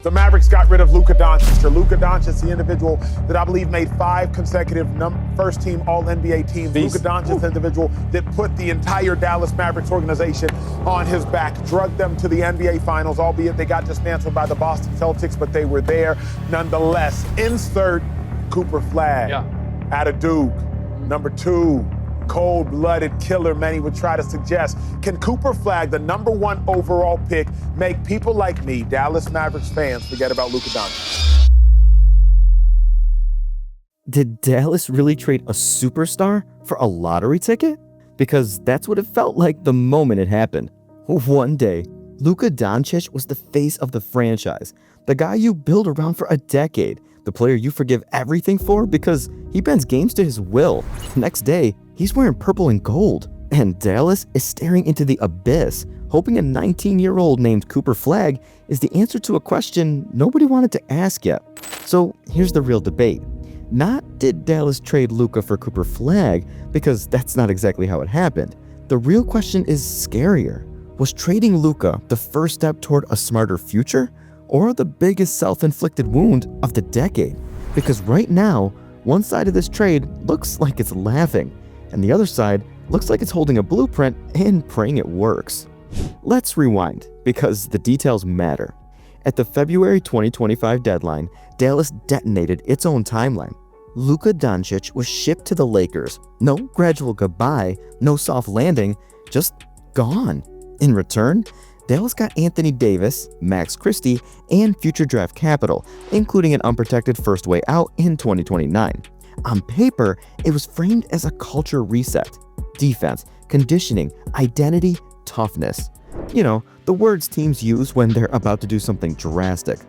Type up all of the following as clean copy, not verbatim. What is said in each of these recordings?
The Mavericks got rid of Luka Dončić. Luka Dončić, the individual that I believe made 5 consecutive first-team All-NBA teams. Luka Dončić, the individual that put the entire Dallas Mavericks organization on his back, drugged them to the NBA Finals, albeit they got dismantled by the Boston Celtics, but they were there nonetheless. Insert Cooper Flagg out of Duke, number 2. Cold-blooded killer, many would try to suggest. Can Cooper Flagg, the number 1 overall pick, make people like me, Dallas Mavericks fans, forget about Luka Dončić? Did Dallas really trade a superstar for a lottery ticket? Because that's what it felt like the moment it happened. One day, Luka Dončić was the face of the franchise, the guy you build around for a decade, the player you forgive everything for because he bends games to his will. Next day, he's wearing purple and gold, and Dallas is staring into the abyss, hoping a 19-year-old named Cooper Flagg is the answer to a question nobody wanted to ask yet. So here's the real debate. Not did Dallas trade Luka for Cooper Flagg, because that's not exactly how it happened. The real question is scarier. Was trading Luka the first step toward a smarter future, or the biggest self-inflicted wound of the decade? Because right now, one side of this trade looks like it's laughing, and the other side looks like it's holding a blueprint and praying it works. Let's rewind, because the details matter. At the February 2025 deadline, Dallas detonated its own timeline. Luka Dončić was shipped to the Lakers. No gradual goodbye, no soft landing, just gone. In return, Dallas got Anthony Davis, Max Christie, and future draft capital, including an unprotected first way out in 2029. On paper, it was framed as a culture reset. Defense, conditioning, identity, toughness. You know, the words teams use when they're about to do something drastic.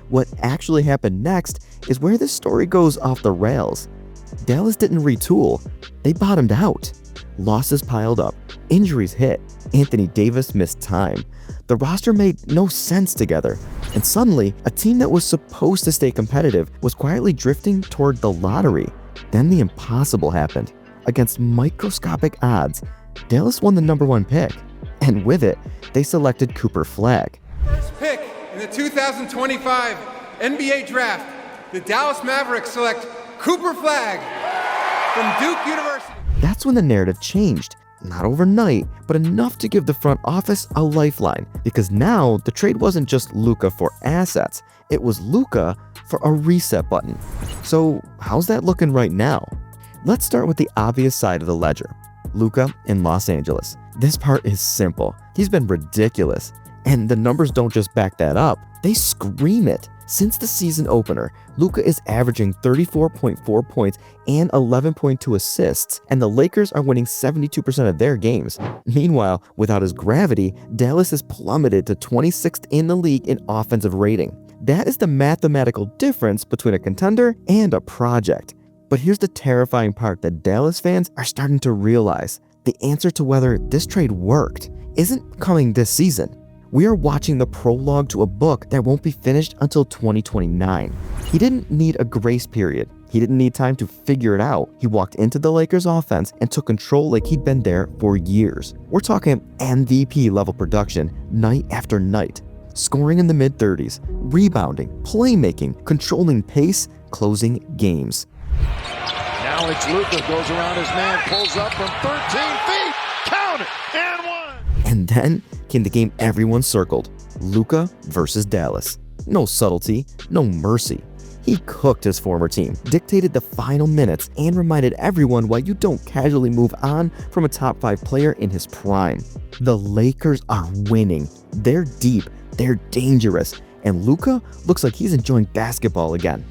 What actually happened next is where this story goes off the rails. Dallas didn't retool, they bottomed out. Losses piled up, injuries hit, Anthony Davis missed time. The roster made no sense together, and suddenly, a team that was supposed to stay competitive was quietly drifting toward the lottery. Then the impossible happened. Against microscopic odds, Dallas won the number 1 pick, and with it, they selected Cooper Flagg. First pick in the 2025 NBA Draft, the Dallas Mavericks select Cooper Flagg from Duke University. That's when the narrative changed. Not overnight, but enough to give the front office a lifeline, because now the trade wasn't just Luka for assets, it was Luka for a reset button. So how's that looking right now? Let's start with the obvious side of the ledger. Luka in Los Angeles. This part is simple. He's been ridiculous, and the numbers don't just back that up, they scream it. Since the season opener, Luka is averaging 34.4 points and 11.2 assists, and the Lakers are winning 72% of their games. Meanwhile, without his gravity, Dallas has plummeted to 26th in the league in offensive rating. That is the mathematical difference between a contender and a project. But here's the terrifying part that Dallas fans are starting to realize. The answer to whether this trade worked isn't coming this season. We are watching the prologue to a book that won't be finished until 2029. He didn't need a grace period. He didn't need time to figure it out. He walked into the Lakers offense and took control like he'd been there for years. We're talking MVP level production night after night. Scoring in the mid-30s, rebounding, playmaking, controlling pace, closing games. Now it's Luka, goes around his man, pulls up from 13 feet, count it, and 1! And then came the game everyone circled, Luka versus Dallas. No subtlety, no mercy. He cooked his former team, dictated the final minutes, and reminded everyone why you don't casually move on from a top 5 player in his prime. The Lakers are winning. They're deep, they're dangerous, and Luka looks like he's enjoying basketball again.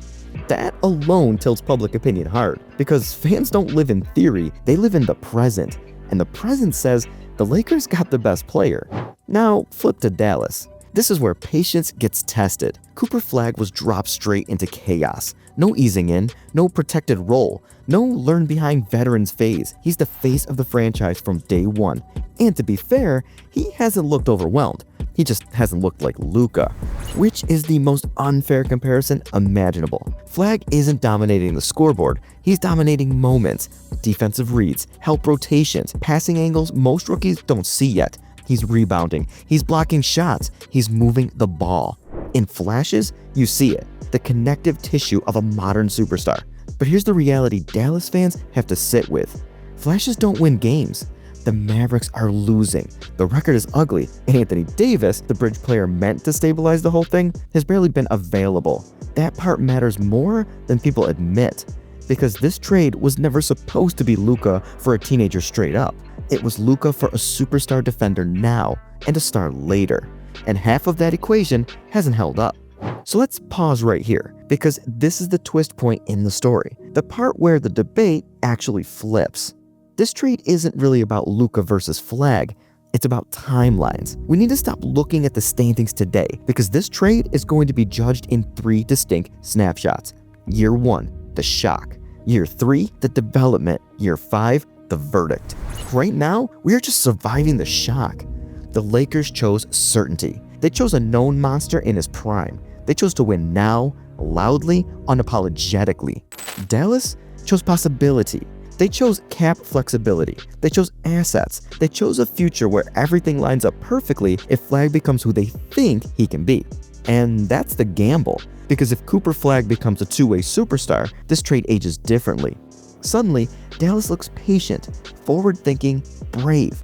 That alone tilts public opinion hard, because fans don't live in theory, they live in the present. And the present says the Lakers got the best player. Now, flip to Dallas. This is where patience gets tested. Cooper Flagg was dropped straight into chaos. No easing in, no protected role, no learn behind veterans phase. He's the face of the franchise from day one. And to be fair, he hasn't looked overwhelmed. He just hasn't looked like Luka, which is the most unfair comparison imaginable. Flagg isn't dominating the scoreboard, he's dominating moments, defensive reads, help rotations, passing angles most rookies don't see yet. He's rebounding, he's blocking shots, he's moving the ball. In flashes, you see it, the connective tissue of a modern superstar. But here's the reality Dallas fans have to sit with. Flashes don't win games. The Mavericks are losing. The record is ugly, and Anthony Davis, the bridge player meant to stabilize the whole thing, has barely been available. That part matters more than people admit, because this trade was never supposed to be Luka for a teenager straight up. It was Luka for a superstar defender now and a star later, and half of that equation hasn't held up. So let's pause right here, because this is the twist point in the story, the part where the debate actually flips. This trade isn't really about Luka versus Flagg, it's about timelines. We need to stop looking at the standings today, because this trade is going to be judged in 3 distinct snapshots. Year 1, the shock. Year 3, the development. Year 5, the verdict. Right now, we are just surviving the shock. The Lakers chose certainty. They chose a known monster in his prime. They chose to win now, loudly, unapologetically. Dallas chose possibility. They chose cap flexibility. They chose assets. They chose a future where everything lines up perfectly if Flagg becomes who they think he can be. And that's the gamble, because if Cooper Flagg becomes a two-way superstar, this trade ages differently. Suddenly, Dallas looks patient, forward-thinking, brave.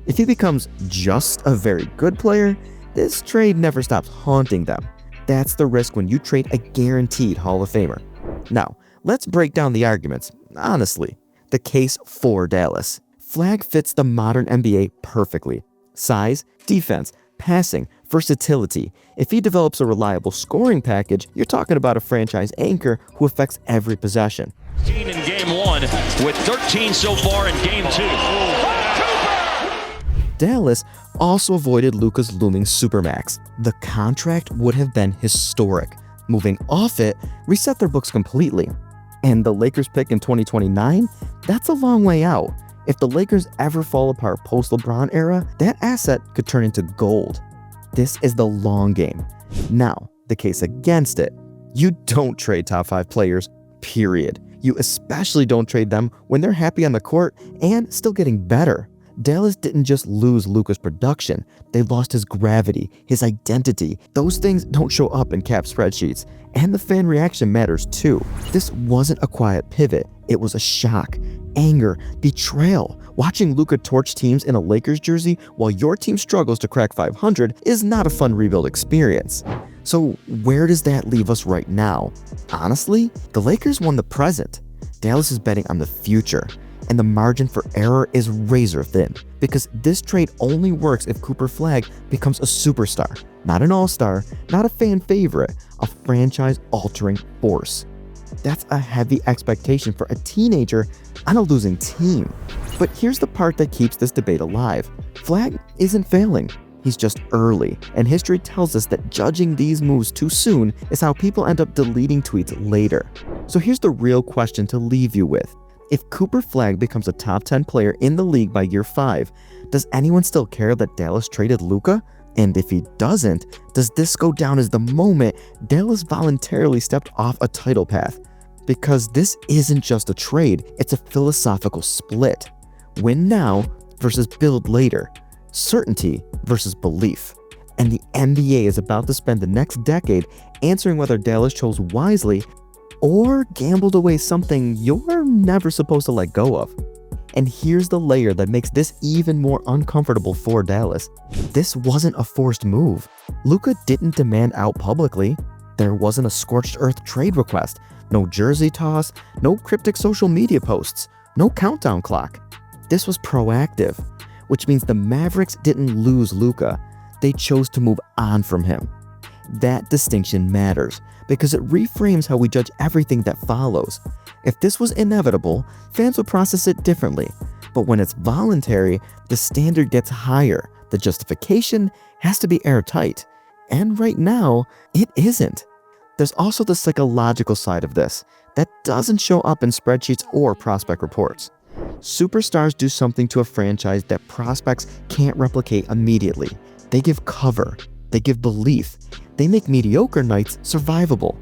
If he becomes just a very good player, this trade never stops haunting them. That's the risk when you trade a guaranteed Hall of Famer. Now, let's break down the arguments, honestly. The case for Dallas. Flagg fits the modern NBA perfectly. Size, defense, passing, versatility. If he develops a reliable scoring package, you're talking about a franchise anchor who affects every possession. In game 1 with 13 so far in game 2. Dallas also avoided Luka's looming supermax. The contract would have been historic. Moving off it reset their books completely. And the Lakers pick in 2029? That's a long way out. If the Lakers ever fall apart post-LeBron era, that asset could turn into gold. This is the long game. Now, the case against it. You don't trade top 5 players, period. You especially don't trade them when they're happy on the court and still getting better. Dallas didn't just lose Luka's production, they lost his gravity, his identity. Those things don't show up in cap spreadsheets, and the fan reaction matters too. This wasn't a quiet pivot, it was a shock, anger, betrayal. Watching Luka torch teams in a Lakers jersey while your team struggles to crack 500 is not a fun rebuild experience. So where does that leave us right now? Honestly, the Lakers won the present. Dallas is betting on the future. And the margin for error is razor thin, because this trade only works if Cooper Flagg becomes a superstar, not an all-star, not a fan favorite, a franchise-altering force. That's a heavy expectation for a teenager on a losing team. But here's the part that keeps this debate alive. Flagg isn't failing, he's just early, and history tells us that judging these moves too soon is how people end up deleting tweets later. So here's the real question to leave you with. If Cooper Flagg becomes a top 10 player in the league by year 5, does anyone still care that Dallas traded Luka? And if he doesn't, does this go down as the moment Dallas voluntarily stepped off a title path? Because this isn't just a trade, it's a philosophical split. Win now versus build later. Certainty versus belief. And the NBA is about to spend the next decade answering whether Dallas chose wisely or gambled away something you're never supposed to let go of. And here's the layer that makes this even more uncomfortable for Dallas. This wasn't a forced move. Luka didn't demand out publicly. There wasn't a scorched earth trade request, no jersey toss, no cryptic social media posts, no countdown clock. This was proactive, which means the Mavericks didn't lose Luka. They chose to move on from him. That distinction matters because it reframes how we judge everything that follows. If this was inevitable, fans would process it differently. But when it's voluntary, the standard gets higher. The justification has to be airtight. And right now, it isn't. There's also the psychological side of this that doesn't show up in spreadsheets or prospect reports. Superstars do something to a franchise that prospects can't replicate immediately. They give cover. They give belief. They make mediocre nights survivable.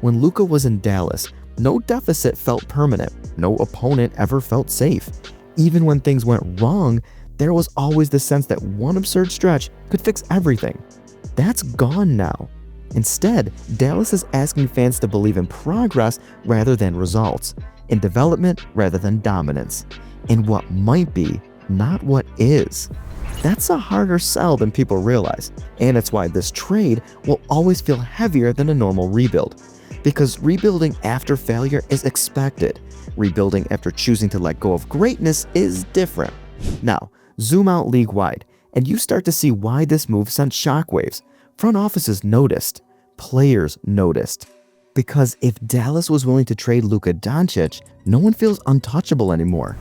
When Luka was in Dallas, no deficit felt permanent. No opponent ever felt safe. Even when things went wrong, there was always the sense that one absurd stretch could fix everything. That's gone now. Instead, Dallas is asking fans to believe in progress rather than results, in development rather than dominance, in what might be, not what is. That's a harder sell than people realize, and it's why this trade will always feel heavier than a normal rebuild. Because rebuilding after failure is expected. Rebuilding after choosing to let go of greatness is different. Now, zoom out league-wide, and you start to see why this move sent shockwaves. Front offices noticed. Players noticed. Because if Dallas was willing to trade Luka Dončić, no one feels untouchable anymore.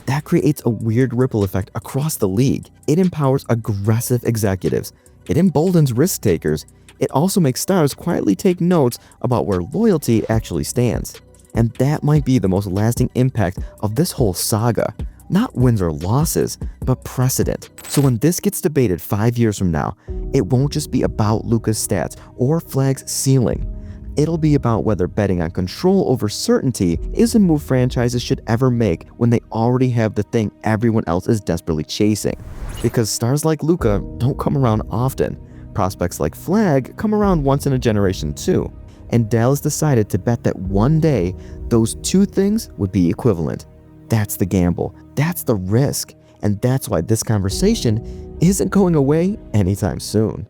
That creates a weird ripple effect across the league. It empowers aggressive executives. It emboldens risk takers. It also makes stars quietly take notes about where loyalty actually stands. And that might be the most lasting impact of this whole saga. Not wins or losses, but precedent. So when this gets debated 5 years from now, it won't just be about Luka's stats or Flagg's ceiling. It'll be about whether betting on control over certainty is a move franchises should ever make when they already have the thing everyone else is desperately chasing. Because stars like Luka don't come around often. Prospects like Flagg come around once in a generation too. And Dallas decided to bet that one day, those two things would be equivalent. That's the gamble. That's the risk. And that's why this conversation isn't going away anytime soon.